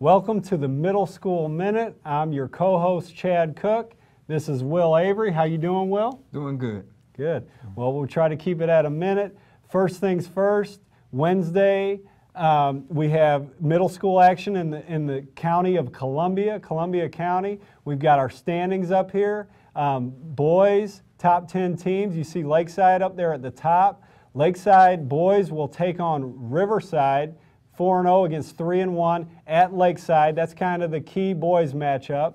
Welcome to the Middle School Minute. I'm your co-host, Chad Cook. This is Will Avery. How you doing, Will? Doing good. Good. Well, we'll try to keep it at a minute. First things first, Wednesday, we have middle school action in the county of Columbia County. We've got our standings up here. Boys, top 10 teams. You see Lakeside up there at the top. Lakeside boys will take on Riverside, 4-0 against 3-1 at Lakeside. That's kind of the key boys matchup.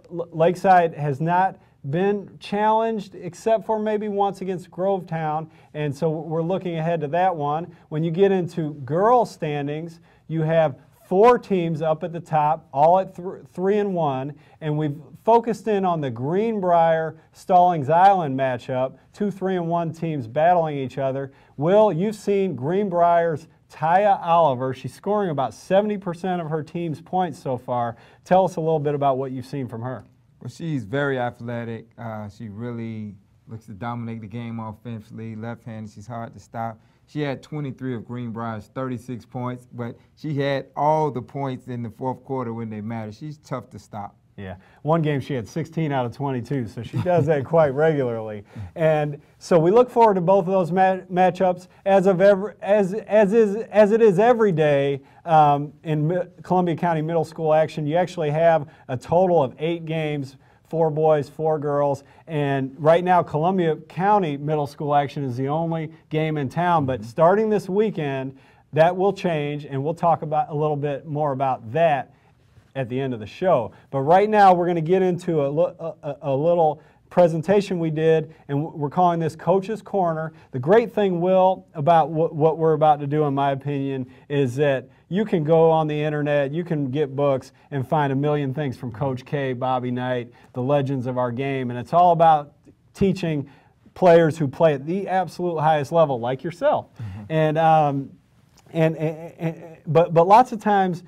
Lakeside has not been challenged except for maybe once against Grovetown, and so we're looking ahead to that one. When you get into girls standings, you have 4 teams up at the top, all at 3-1, and we've focused in on the Greenbrier-Stallings Island matchup, 2 3-1 teams battling each other. Will, you've seen Greenbrier's Taya Oliver. She's scoring about 70% of her team's points so far. Tell us a little bit about what you've seen from her. Well, she's very athletic. She really looks to dominate the game offensively. Left-handed, she's hard to stop. She had 23 of Greenbrier's 36 points, but she had all the points in the fourth quarter when they mattered. She's tough to stop. Yeah, one game she had 16 out of 22, so she does that quite regularly. And so we look forward to both of those matchups as it is every day in Columbia County Middle School action. You actually have a total of 8 games, 4 boys, 4 girls, and right now Columbia County Middle School action is the only game in town. But starting this weekend, that will change, and we'll talk about a little bit more about that at the end of the show. But right now we're going to get into a little presentation we did, and we're calling this Coach's Corner. The great thing, Will, about what we're about to do, in my opinion, is that you can go on the internet, you can get books and find a million things from Coach K, Bobby Knight, the legends of our game, and it's all about teaching players who play at the absolute highest level, like yourself. But lots of times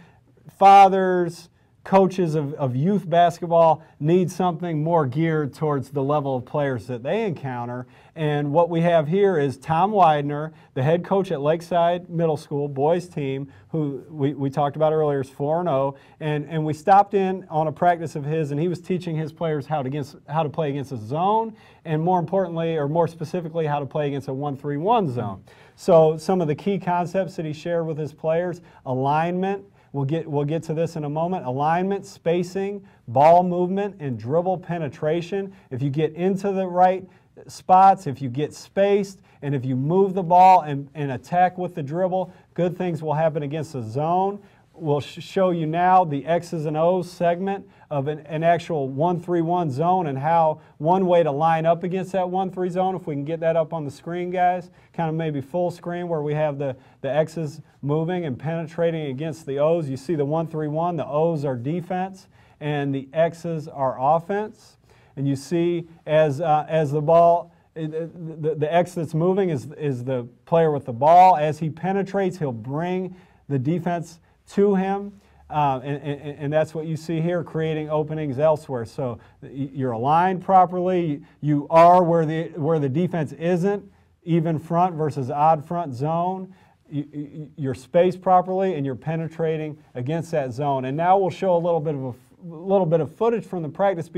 fathers, coaches of youth basketball need something more geared towards the level of players that they encounter. And what we have here is Tom Widener, the head coach at Lakeside Middle School, boys team, who we talked about earlier is 4-0. And we stopped in on a practice of his, and he was teaching his players how to play against a zone, and more importantly, or more specifically, how to play against a 1-3-1 zone. So some of the key concepts that he shared with his players: alignment. We'll get to this in a moment. Alignment, spacing, ball movement, and dribble penetration. If you get into the right spots, if you get spaced, and if you move the ball and attack with the dribble, good things will happen against the zone. We'll show you now the X's and O's segment of an actual 1-3-1 zone, and how one way to line up against that 1-3 zone, if we can get that up on the screen, guys, kind of maybe full screen, where we have the X's moving and penetrating against the O's. You see the 1-3-1, the O's are defense, and the X's are offense. And you see as the ball, the X that's moving is the player with the ball. As he penetrates, he'll bring the defense to him, and that's what you see here, creating openings elsewhere. So you're aligned properly, you are where the defense isn't, even front versus odd front zone, you're spaced properly, and you're penetrating against that zone. And now we'll show a little bit of footage from the practice.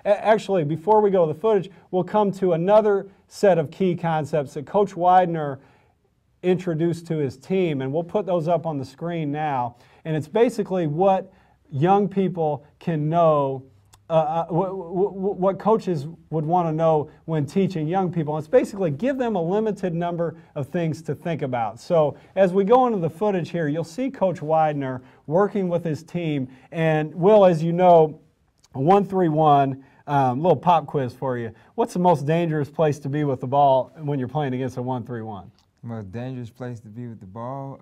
Actually, before we go to the footage, we'll come to another set of key concepts that Coach Widener introduced to his team, and we'll put those up on the screen now. And it's basically what young people can know, what coaches would want to know when teaching young people. And it's basically give them a limited number of things to think about. So as we go into the footage here, you'll see Coach Widener working with his team. And Will, as you know, 1-3-1, little pop quiz for you. What's the most dangerous place to be with the ball when you're playing against a 1-3-1? The most dangerous place to be with the ball,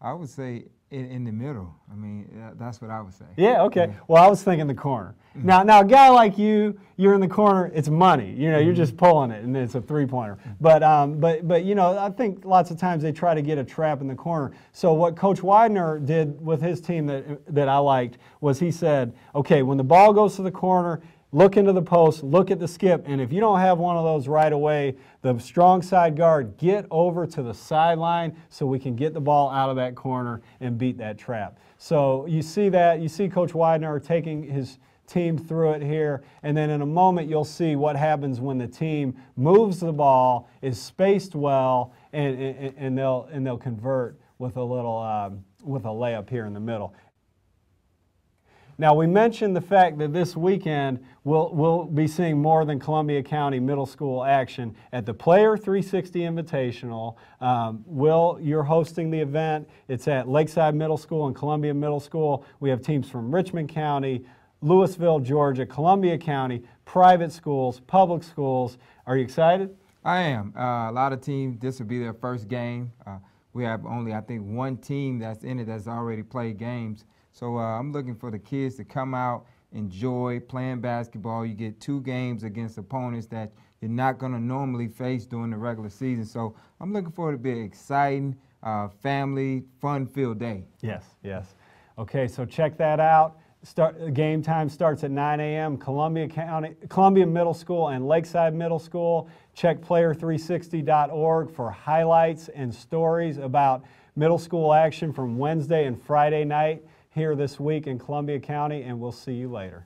I would say in the middle. I mean, that's what I would say. Yeah, okay. Well, I was thinking the corner. Now, a guy like you, you're in the corner, it's money. You know, you're just pulling it, and it's a three-pointer. But you know, I think lots of times they try to get a trap in the corner. So what Coach Widener did with his team that I liked was he said, okay, when the ball goes to the corner, look into the post, look at the skip, and if you don't have one of those right away, the strong side guard, get over to the sideline so we can get the ball out of that corner and beat that trap. So you see that, you see Coach Widener taking his team through it here, and then in a moment you'll see what happens when the team moves the ball, is spaced well, and they'll convert with a little with a layup here in the middle. Now, we mentioned the fact that this weekend we'll be seeing more than Columbia County Middle School action at the Player 360 Invitational. Will, you're hosting the event. It's at Lakeside Middle School and Columbia Middle School. We have teams from Richmond County, Louisville, Georgia, Columbia County, private schools, public schools. Are you excited? I am. A lot of teams, this will be their first game. We have only, I think, one team that's in it that's already played games. So I'm looking for the kids to come out, enjoy playing basketball. You get 2 games against opponents that you're not going to normally face during the regular season. So I'm looking forward to be an exciting, family, fun-filled day. Yes, yes. Okay, so check that out. Game time starts at 9 a.m. Columbia Middle School and Lakeside Middle School. Check player360.org for highlights and stories about middle school action from Wednesday and Friday night here this week in Columbia County, and we'll see you later.